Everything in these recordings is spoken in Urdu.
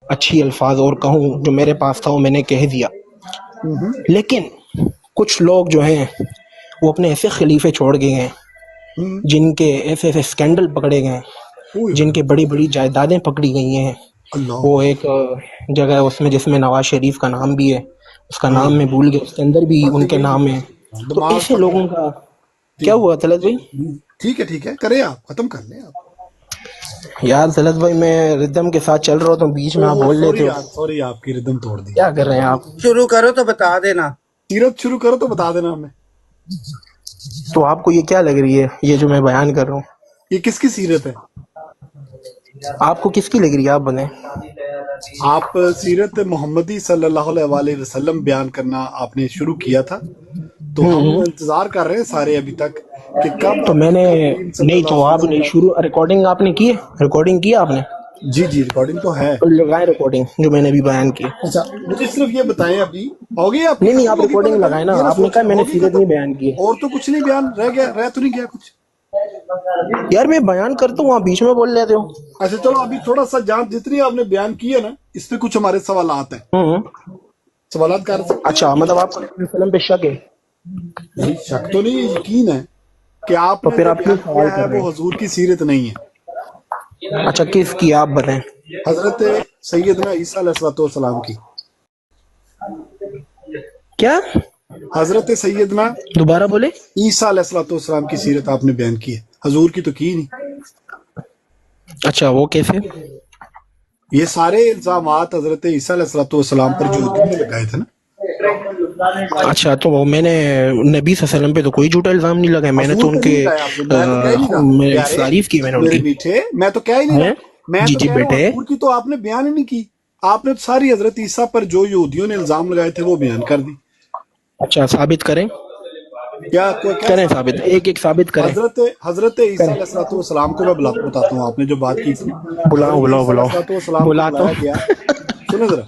اچھی الفاظ اور کہوں جو میرے پاس تھا وہ میں نے کہہ دیا. لیکن کچھ لوگ جو ہیں وہ اپنے ایسے خلیفے چھوڑ کے گئے جن کے ایسے ایسے اسکینڈل پکڑے گئے ہیں، جن کے بڑی بڑی جائیدادیں پکڑی گئی ہیں. وہ ایک جگہ ہے اس میں جس میں نواز شریف کا نام بھی ہے، اس کا نام میں بھول گیا، اس کے اندر بھی ان کے نام ہے. تو ایسے لوگوں کا کیا ہوا طلعت بھائی؟ ٹھیک ہے کریں، آپ ختم کر لیں. آپ یار طلعت بھائی میں ردم کے ساتھ چل رہا ہوں تو بیچ میں آپ بول لیتے ہو. سوری، آپ کی ردم توڑ دی. کیا کر رہے ہیں آپ؟ شروع کرو تو بتا دینا. سیرت شروع کرو تو بتا دینا ہمیں. تو آپ کو یہ کیا لگ رہی ہے یہ جو میں بیان کر رہا ہوں؟ یہ کس کی سیرت ہے؟ آپ کو کس کی لگ رہی ہے؟ آپ بنیں. آپ سیرت محمدی صلی اللہ علیہ وآلہ وسلم بیان کرنا آپ نے شروع کیا تھا، تو ہم انتظار کر رہے ہیں سارے ابھی تک کہ کب تو میں نے نہیں تو آپ نے شروع ریکارڈنگ آپ نے کی ہے؟ ریکارڈنگ کی آپ نے؟ جی ریکارڈنگ تو ہے. لگائیں ریکارڈنگ جو میں نے ابھی بیان کی. اچھا مجھے صرف یہ بتائیں، ابھی ہو گئی آپ کی؟ نہیں آپ ریکارڈنگ لگائیں نا. آپ نے کہا میں نے سیرت نہیں بیان کی. اور تو کچھ نہیں بیان رہ تو نہیں گیا کچھ؟ یار میں بیان کرتا ہوں آپ بیچ میں بول لیتے ہو. اچھا چلو ابھی تھوڑا سا جتنی آپ نے بیان کی ہے نا اس پہ کچھ ہمارے سوالات ہیں. سوالات کر سکتے ہیں؟ اچھا مطلب آپ کو نبی صلی اللہ علیہ وسلم پہ شک ہے؟ نہیں شک تو نہیں، یقین ہے کہ آپ نے جو بیان کیا ہے وہ حضور کی سیرت نہیں ہے. اچھا کس کی آپ بتائیں؟ حضرت سیدنا عیسیٰ علیہ السلام کی. کیا؟ حضرت سیدنا دوبارہ بولے. عیسیٰ علیہ السلام کی سیرت آپ نے بیان کی ہے، حضور کی تو کی نہیں. اچھا وہ کیسے؟ یہ سارے الزامات حضرت عیسیٰ علیہ السلام پر جو لگائے تھے نا. اچھا تو میں نے نبی صلی اللہ علیہ وسلم پہ تو کوئی جھوٹا الزام نہیں لگایا. میں نے تو ان کے تعریف کی. میں نے ان کی بیٹھے میں تو کہہ ہی نہیں رہا. میں تو جی بیٹے حضور کی تو آپ نے بیان ہی نہیں کی. آپ نے ساری حضرت عیسیٰ پر جو یہودیوں نے الزام لگائے تھے وہ بیان کر دی. اچھا ثابت کریں؟ کیا کریں ثابت؟ ایک ثابت کریں. حضرت عیسیٰ علیہ السلام کو میں بتاتا ہوں آپ نے جو بات کی تھی. بلاؤ بلایا گیا. سنیں ذرا،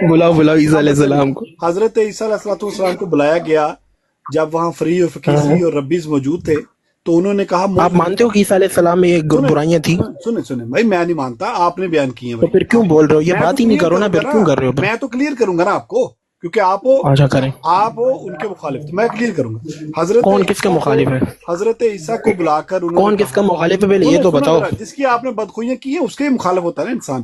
بلاؤ عیسیٰ علیہ السلام کو. حضرت عیسیٰ علیہ السلام کو بلایا گیا جب وہاں فری اور فقیسی اور ربیز موجود تھے تو انہوں نے کہا آپ مانتے ہو کہ عیسیٰ علیہ السلام میں یہ برائیاں تھیں؟ سنیں بھائی، میں نہیں مانتا، آپ نے بیان کی ہیں. تو پھر کیوں بول رہے ہو؟ یہ بات ہی نہیں کرو نا، پھر کیوں کر رہے ہو؟ میں تو کلیئر کروں گا نا آپ کو، کیونکہ آپ ان کے مخالف، تو میں کلیئر کروں گا. حضرت کون کس کا مخالف ہے؟ حضرت عیسیٰ کو بلا کر کون کس کا مخالف ہے پہلے یہ تو بتاؤ. جس کی آپ نے بدخوئیاں کی ہیں اس کے مخالف ہوتا ہے نا انسان.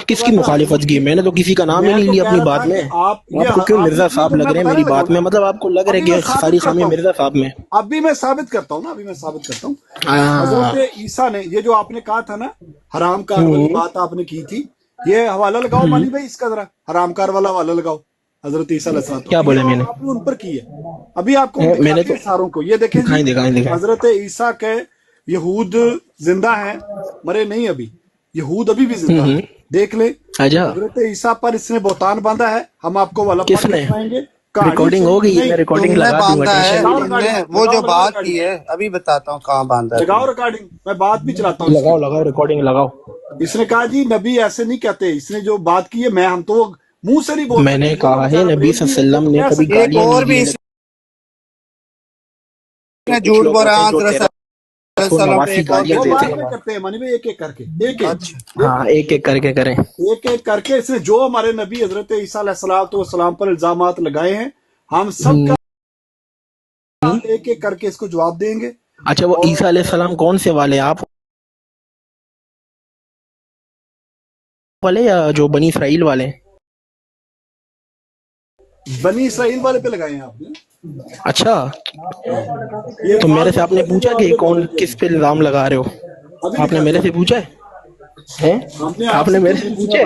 کس کی مخالفت کی؟ میں نے تو کسی کا نام ہی نہیں لیا اپنی بات میں. آپ کو کیوں مرزا صاحب لگ رہے ہیں میری بات میں؟ مطلب آپ کو لگ رہا ہے کہ ساری خامی مرزا صاحب میں. ابھی میں ثابت کرتا ہوں. حضرت عیسیٰ نے یہ جو آپ نے کہا تھا نا حرام کار والی بات آپ نے کی تھی، یہ حوالہ لگاؤ مانی بھائی، اس کا ذرا حرام کار والا حوالہ لگاؤ. حضرت عیسیٰ علیہ السلام کیا بولے میں نے؟ آپ نے ان پر کی ہے. ابھی آپ کو میں نے تو ساروں کو یہ دیکھیں حضرت عیسیٰ کے یہود زندہ ہیں، مرے نہیں ابھی. یہود ابھی بھی زندہ ہیں، دیکھ لیں. حضرت عیسیٰ پر اس نے بہتان باندھا ہے. ہم آپ کو والا کس نے دکھائیں گے. ریکارڈنگ ہو گئی ہے، ریکارڈنگ لگا دوں گا. وہ جو بات کی ہے ابھی بتاتا ہوں کہاں باندھا ہے. لگاؤ ریکارڈنگ، میں بات بھی چلاتا ہوں. لگاؤ ریکارڈنگ لگاؤ. اس نے کہا جی نبی ایسے نہیں کہتے. اس نے جو بات کی ہے ہم تو منہ سے نہیں بولتے. میں نے کہا ہے نبی صلی اللہ علیہ وسلم نے کبھی گالیاں اور بھی جھوٹ بولا. نواسی گالیاں دیتے ہیں مانی بھائی، ایک ایک کر کے ہاں ایک ایک کر کے کریں. ایک کر کے اس نے جو ہمارے نبی حضرت عیسیٰ علیہ السلام پر الزامات لگائے ہیں ہم سب کا ایک ایک کر کے اس کو جواب دیں گے. اچھا وہ عیسیٰ علیہ السلام کون سے والے؟ آپ والے یا جو بنی اسرائیل والے؟ بنی اسرائیل والے پہ لگائے ہیں آپ نے. اچھا تو میرے سے آپ نے پوچھا کہ کون کس پہ الزام لگا رہے ہو؟ آپ نے میرے سے پوچھا ہے؟ آپ نے میرے سے پوچھا ہے؟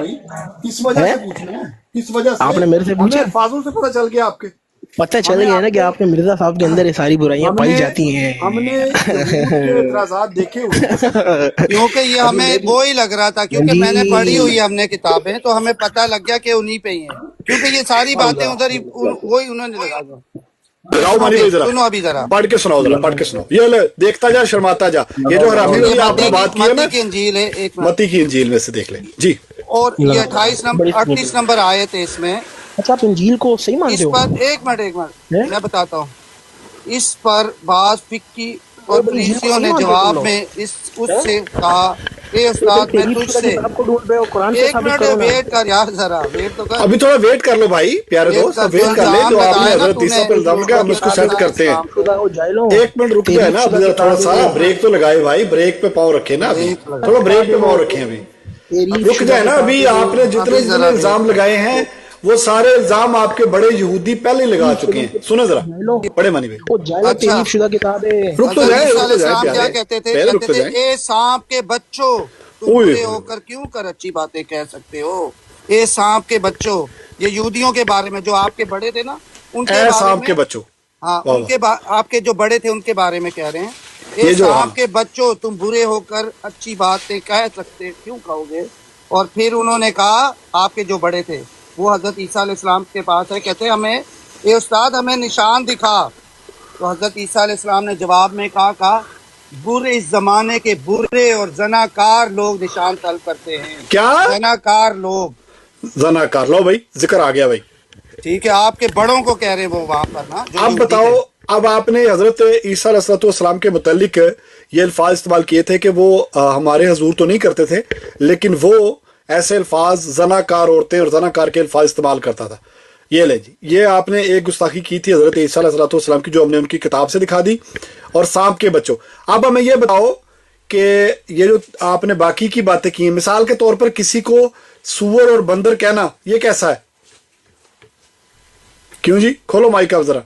کس وجہ سے پوچھنا ہے؟ کس وجہ سے آپ نے میرے سے پوچھا؟ الفاظوں سے پتہ چل گیا آپ کے. پتہ چل گیا نا کہ آپ کے مرزا صاحب کے اندر یہ ساری برائیاں پائی جاتی ہیں. ہم نے اعتراضات دیکھے ہوئے کیونکہ یہ ہمیں وہی لگ رہا تھا، کیونکہ میں نے پڑھی ہوئی ہم نے کتابیں، تو ہمیں پتہ لگ گیا کہ انہی پہ ہی ہیں، کیونکہ یہ ساری باتیں ادھر ہی وہی انہوں نے لگا دیا. سنو ابھی ذرا پڑھ کے سناؤ. یہ لے دیکھتا جا شرماتا جا. یہ جو حرامی آپ نے بات کی ہے نا متی کی انجیل ہے، متی کی انجیل میں سے دیکھ لیں جی. اور یہ 38 نمبر آیت ہے اس میں. اچھا آپ انجیل کو صحیح مانتے ہو؟ اس پر ایک منٹ میں بتاتا ہوں. اس پر بعض فقی اور فریسیوں نے جواب میں اس سے کہا اے استاد میں تحریف تجھ شدہ سے کتاب کو ڈھونڈ رہے ہو، قرآن سے ایک ثابت منٹ کرو نا۔ ویٹ کر یار، ذرا ویٹ تو کر، ابھی تھوڑا ویٹ کر لو بھائی پیارے ویٹ دوست، کر، اب جو ویٹ کر لیں، الزام جو آپ نے لگائے نا حضرت تو عیسیٰ نے پہ الزام جو لگایا ہم اس کو حضرت سیٹ عیسیٰ علیہ کرتے ہیں۔ السلام شدہ ہو جاہلوں، ایک منٹ رک جائے نا، اب تحریف ذرا شدہ تھوڑا سا کتابیں، بریک تو لگائے بھائی، بریک پہ پاؤں رکھے نا، ابھی بریک لگا، تھوڑا بریک پہ پاؤں رکھے ابھی، تحریف رک شدہ جائے نا ابھی۔ کتابیں، آپ نے جتنے ابھی جتنے ذرا ویٹ الزام کر، لگائے ہیں وہ سارے الزام آپ کے بڑے یہودی پہلے ہی لگا تحریف چکے شدہ ہیں، سنیں ذرا جاہلوں، بڑے مانی بھائی، وہ جاہلوں اچھا تحریف شدہ کتابیں۔ حضرت عیسیٰ رک علیہ تو جائے السلام کیا پیارے، کہتے تھے؟ پہلے رک کہتے تو تھے جائیں۔ اے سانپ کے بچوں تم اوئے برے ہو کر کیوں کر اچھی باتیں کہہ سکتے ہو؟ اے سانپ کے بچوں، یہ یہودیوں کے بارے میں، جو آپ کے بڑے تھے نا ان کے اے بارے صاحب میں، کے بچوں، ہاں واہ ان واہ، کے آپ کے جو بڑے تھے ان کے بارے میں کہہ رہے ہیں، اے یہ جو ہاں سانپ کے بچوں تم برے ہو کر اچھی باتیں کہہ سکتے کیوں کہو گے؟ اور پھر انہوں نے کہا، آپ کے جو بڑے تھے وہ حضرت عیسیٰ علیہ السلام کے پاس ہے، کہتے ہمیں اے استاد ہمیں نشان دکھا۔ تو حضرت عیسیٰ علیہ السلام نے جواب میں کہا برے اس زمانے کے برے اور زناکار لوگ نشان طلب کرتے ہیں، کیا زناکار لوگ۔ زنا کر لو بھائی، ذکر آ گیا بھائی۔ ٹھیک ہے، آپ کے بڑوں کو کہہ رہے ہیں وہ وہاں پر نا جو اب یہودی بتاؤ، تھے۔ اب آپ نے حضرت عیسیٰ علیہ السلام کے متعلق یہ الفاظ استعمال کیے تھے کہ وہ ہمارے حضور تو نہیں کرتے تھے، لیکن وہ ایسے الفاظ زناکار عورتیں اور زناکار کے الفاظ استعمال کرتا تھا۔ یہ لے جی، یہ آپ نے ایک گستاخی کی تھی حضرت عیسیٰ علیہ السلام کی، جو ہم نے ان کی کتاب سے دکھا دی، اور سانپ کے بچوں۔ اب ہمیں یہ بتاؤ کہ یہ جو آپ نے باقی کی باتیں کی ہیں، مثال کے طور پر کسی کو سور اور بندر کہنا، یہ کیسا ہے؟ کیوں جی؟ کھولو مائک آپ ذرا،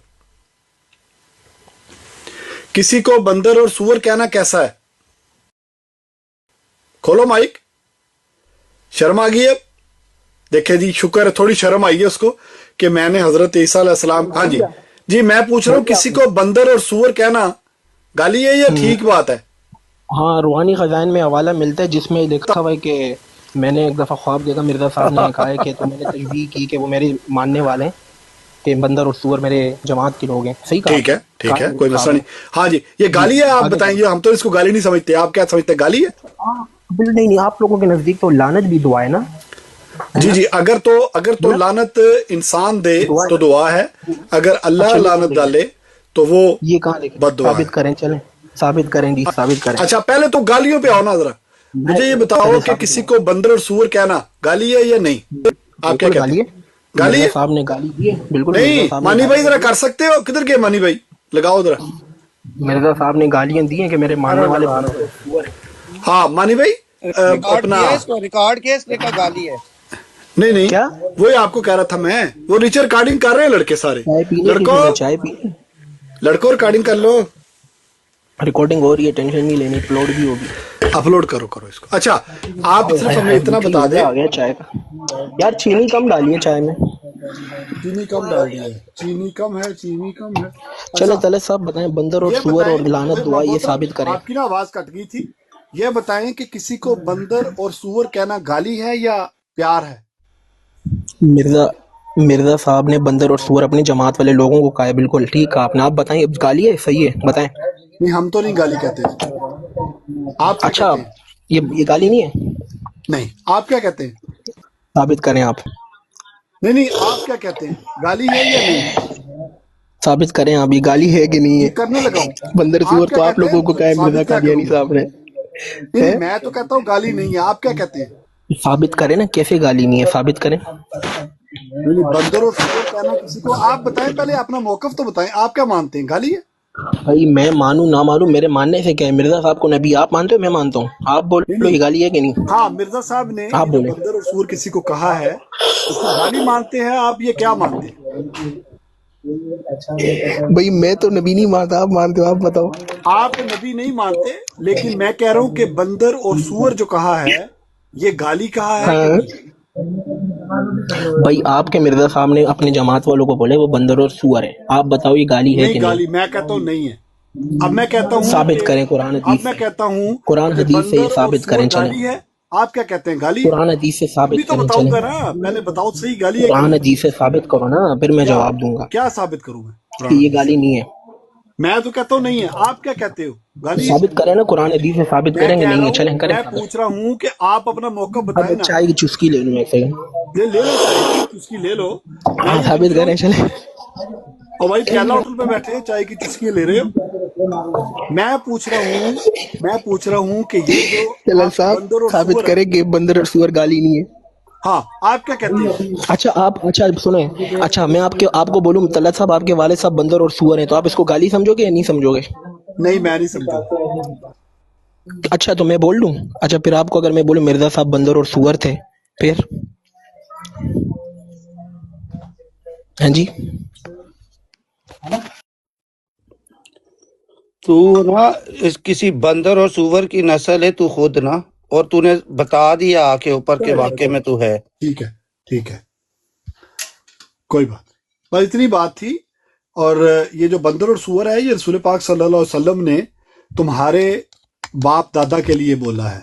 کسی کو بندر اور سور کہنا کیسا ہے؟ کھولو مائک، شرم آ گئی ہے؟ دیکھیں جی، شکر ہے تھوڑی شرم آئی ہے اس کو کہ میں نے حضرت عیسیٰ علیہ السلام، ہاں جی جی، میں پوچھ رہا ہوں کسی کو بندر اور سور کہنا گالی ہے یا ٹھیک بات ہے؟ ہاں، روحانی خزائن میں حوالہ ملتا ہے جس میں لکھا ہوا ہے کہ میں نے ایک دفعہ خواب دیکھا، مرزا صاحب نے کہا ہے کہ تو میں نے تشبیہ کی کہ وہ میرے ماننے والے ہیں، کہ بندر اور سور میرے جماعت کے لوگ ہیں۔ صحیح کہا ٹھیک ہے، ٹھیک ہے، کہا کوئی مسئلہ صاحب نے۔ نہیں۔ ہاں جی، یہ گالی ہے؟ آپ آگے بتائیں، یہ ہم تو اس کو گالی نہیں سمجھتے، آپ کیا سمجھتے ہیں؟ گالی ہے؟ نہیں، آپ لوگوں کے نزدیک تو لعنت بھی دعا ہے نا؟ ہے جی نا؟ جی، اگر تو لعنت انسان دے دعا تو دعا ہے، اگر اللہ اچھا یہ لعنت ڈالے تو وہ یہ کہاں لکھا؟ بد دعا ہے۔ ثابت کریں، چلیں ثابت کریں جی، ثابت کریں۔ اچھا، پہلے تو گالیوں پہ آؤ نا ذرا، مجھے یہ بتاؤ پہلے کہ ثابت کسی کو بندر اور سور کہنا گالی ہے یا نہیں؟ آپ کیا بالکل کہتے گالی ہے، ہیں؟ گالی مرزا ہے؟ صاحب نے گالی دی ہے، بالکل مرزا نہیں صاحب نے مانی بھائی، ذرا گالی کر سکتے ہو؟ کدھر کے مانی بھائی؟ لگاؤ ذرا۔ مرزا صاحب نے گالیاں دی ہیں کہ میرے ماننے والے بندر اور سور ہیں۔ ہاں مانی بھائی، ریکارڈ اپنا کیا اس کو، ریکارڈ کیا اس نے کہا گالی ہے؟ نہیں نہیں، کیا وہی آپ کو کہہ رہا تھا میں، وہ ریچر ریکارڈنگ کر رہے ہیں لڑکے سارے، چائے پینے لڑکوں کسی نے چائے پی، لڑکوں ریکارڈنگ کر لو، ریکارڈنگ ہو رہی ہے، ٹینشن نہیں لینی، اپلوڈ بھی ہوگی۔ اپلوڈ کرو اس کو۔ اچھا، آپ صرف ہمیں اتنا بتا مزہ دیں، آ گیا چائے کا یار، چینی کم ڈالیے چائے میں۔ چینی کم ڈال دی ہے، چینی کم ہے، چینی کم ہے۔ چلے اچھا، چلے صاحب بتائیں، بندر اور یہ سور بتائیں اور لعنت دعا یہ ثابت کریں۔ آپ کی نا آواز کٹ گئی تھی، یہ بتائیں کہ کسی کو بندر اور سور کہنا گالی ہے یا پیار ہے؟ مرزا صاحب نے بندر اور سور اپنی جماعت والے لوگوں کو کہا ہے، بالکل ٹھیک کہا آپ نے۔ آپ بتائیں، اب گالی ہے؟ صحیح ہے، بتائیں۔ نہیں، ہم تو نہیں گالی کہتے جی۔ آپ کیا اچھا، کہتے ہیں؟ یہ گالی نہیں ہے؟ نہیں، آپ کیا کہتے ہیں؟ ثابت کریں آپ، نہیں نہیں، آپ کیا کہتے ہیں؟ گالی ہے یا نہیں؟ ثابت کریں آپ، یہ گالی ہے کہ نہیں یہ ہے؟ کرنے لگا ہوں، بندر سور آپ کیا تو آپ کہتے لوگوں کو کہا ہیں؟ ہے مرزا ثابت کیا قادیانی کروں میں؟ صاحب نے۔ نہیں نہیں، میں تو کہتا ہوں گالی نہیں ہے، آپ کیا کہتے ہیں؟ ثابت کریں نا، کیسے گالی نہیں ہے، ثابت کریں۔ نہیں نہیں، بندر اور سور کہنا کسی کو، آپ بتائیں پہلے اپنا موقف تو بتائیں، آپ کیا مانتے ہیں؟ گالی ہے؟ بھائی میں مانوں نہ مانوں، میرے ماننے سے کیا ہے؟ مرزا صاحب کو نبی آپ مانتے ہو، میں مانتا ہوں، آپ نہیں بولو نہیں، یہ گالی ہے کہ نہیں؟ ہاں مرزا صاحب نے آپ یہ جو بولیں۔ بندر اور سور کسی کو کہا ہے اس کو گالی مانتے ہیں آپ؟ یہ کیا مانتے ہیں؟ بھائی میں تو نبی نہیں مانتا، آپ مانتے ہو، آپ بتاؤ۔ آپ نبی نہیں مانتے، لیکن میں کہہ رہا ہوں کہ بندر اور سور جو کہا ہے یہ گالی کہا ہے کہ ہاں نہیں؟ بھائی، آپ کے مرزا صاحب نے اپنے جماعت والوں کو بولے وہ بندر اور سور ہے، آپ بتاؤ یہ گالی ہے نہیں کہ گالی، نہیں؟ میں کہتا ہوں نہیں ہے۔ اب میں کہتا ہوں ثابت کہ کریں قرآن حدیث سے، قرآن حدیث سے یہ بندر اور ثابت سور کریں، چلیں گالی ہے، آپ کیا کہتے ہیں؟ گالی ہے؟ قرآن حدیث سے ابھی ثابت تو کریں، بتاؤں چلیں گا نا، پہلے بتاؤ صحیح گالی ہے کہ قرآن نہیں؟ حدیث سے ثابت کرو نا، پھر میں کیا جواب دوں گا کیا ثابت کروں میں کہ قرآن یہ حدیث سے؟ گالی نہیں ہے۔ میں تو کہتا ہوں نہیں ہے، آپ کیا کہتے ہو؟ گالی ہے؟ ثابت کریں نا، قرآن حدیث سے ثابت میں کریں گے، کہہ نہیں رہا ہے، ہوں، چلیں کریں میں ثابت۔ پوچھ رہا ہوں کہ آپ اپنا موقف اب بتائیں نا۔ چائے کی چسکی لے لوں ایک سیکنڈ۔ لے لو چائے کی چسکی لے لو، میں ہاں یہ ثابت پوچھ رہا کریں، ہوں، چلیں۔ اور بھائی پیالہ ہوٹل پہ بیٹھے ہیں، چائے کی چسکیاں لے رہے ہو؟ میں پوچھ رہا ہوں کہ یہ جو طلعت آپ صاحب بندر اور ثابت سور کرے کہ بندر اور سور گالی نہیں ہے. ہاں آپ کیا کہتے ہیں؟ اچھا سنیں. اچھا میں آپ کو بولوں طلعت صاحب آپ کے والد صاحب بندر اور سور ہیں تو آپ اس کو گالی سمجھو گے یا نہیں سمجھو گے؟ نہیں میں نہیں سمجھوں گا. اچھا تو میں بول لوں. اچھا پھر آپ کو اگر میں بولوں مرزا صاحب بندر اور سور تھے پھر ہاں جی تو نا کسی بندر اور سور کی نسل ہے تو خود نا، اور تو نے بتا دیا آ کے اوپر کے واقعے میں تو ہے. ٹھیک ہے کوئی بات نہیں، بس اتنی بات تھی. اور یہ جو بندر اور سور ہے یہ رسول پاک صلی اللہ علیہ وسلم نے تمہارے باپ دادا کے لیے بولا ہے.